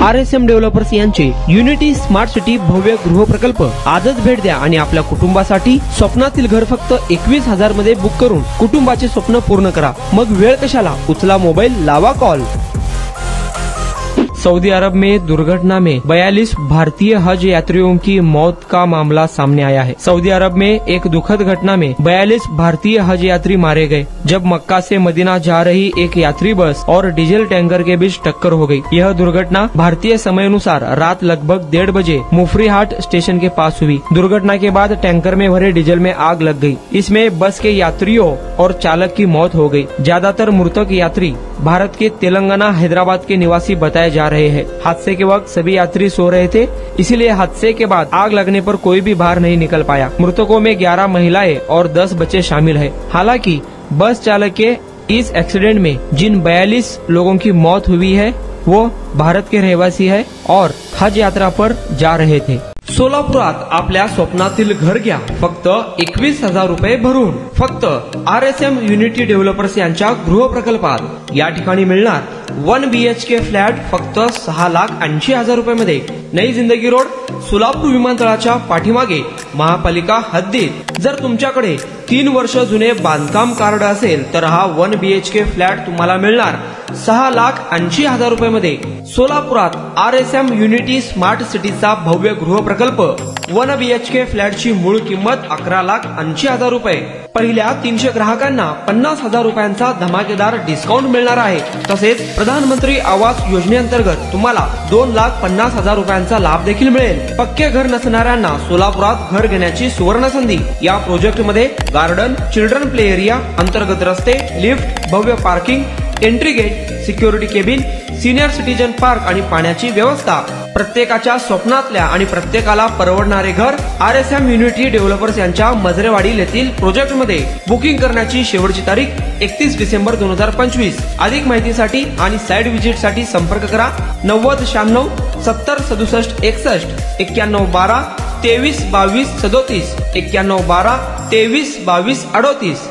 RSM developers यांचे unity smart city भव्य गृह प्रकल्प आजच भेट द्या आणि आपल्या कुटुंबासाठी स्वप्नातील घर फक्त 21,000 मध्ये बुक करून कुटुंबाचे स्वप्न पूर्ण करा। मग वेळ कशाला, उचला मोबाईल, लावा कॉल। सऊदी अरब में दुर्घटना में 42 भारतीय हज यात्रियों की मौत का मामला सामने आया है। सऊदी अरब में एक दुखद घटना में 42 भारतीय हज यात्री मारे गए जब मक्का से मदीना जा रही एक यात्री बस और डीजल टैंकर के बीच टक्कर हो गई। यह दुर्घटना भारतीय समय अनुसार रात लगभग 1:30 बजे मुफरीहाट स्टेशन के पास हुई। दुर्घटना के बाद टैंकर में भरे डीजल में आग लग गई। इसमें बस के यात्रियों और चालक की मौत हो गई। ज्यादातर मृतक यात्री भारत के तेलंगाना हैदराबाद के निवासी बताए जा रहे हैं। हादसे के वक्त सभी यात्री सो रहे थे, इसीलिए हादसे के बाद आग लगने पर कोई भी बाहर नहीं निकल पाया। मृतकों में 11 महिलाएं और 10 बच्चे शामिल हैं। हालांकि बस चालक के इस एक्सीडेंट में जिन 42 लोगों की मौत हुई है वो भारत के रहवासी है और हज यात्रा पर जा रहे थे। सोलापुरात आपल्या स्वप्नातील घर घ्या फक्त 21,000 रुपये भरून। फक्त RSM युनिटी डेव्हलपर्स यांच्या गृह प्रकल्पात या ठिकाणी मिळणार 1 BHK फ्लॅट फक्त 6,80,000 रुपये मध्ये। नई जिंदगी रोड, सोलापूर विमानतळाच्या पाठीमागे, महापालिका हद्दीत। जर तुमच्याकडे 3 वर्ष जुने बांधकाम कार्ड असेल तर हा 1 BHK फ्लॅट तुम्हाला मिळणार 6,80,000 रुपये मध्ये। सोलापुरात RSM युनिटी स्मार्ट सिटीचा भव्य गृह प्रकल्प 1 BHK फ्लॅटची मूळ किंमत 11,80,000 रुपये। पहिल्या 300 ग्राहकांना 50,000 रुपयांचा धमाकेदार डिस्काउंट मिळणार आहे। तसेच प्रधानमंत्री आवास योजनेअंतर्गत तुम्हाला 2,50,000 रुपयांचा लाभ देखील मिळेल। पक्के घर नसणाऱ्यांना सोलापुरात घर घेण्याची सुवर्ण संधी। या प्रोजेक्ट मध्ये गार्डन, चिल्ड्रन प्ले एरिया, अंतर्गत रस्ते, लिफ्ट, भव्य parking, entry gate, security cabin, senior citizen park आणि पाण्याची व्यवस्था। प्रत्येकाच्या स्वप्नातल्या आणि प्रत्येकाला परवडणारे घर RSM युनिटी डेव्हलपर्स यांच्या मजरेवाडी येथील प्रोजेक्ट मध्ये। बुकिंग करण्याची शेवटची तारीख 31 डिसेंबर 2025। अधिक माहितीसाठी आणि साइट व्हिजिट साठी संपर्क करा 9096 70 67 61 91 12 23 22 37 91 12 23 22 38।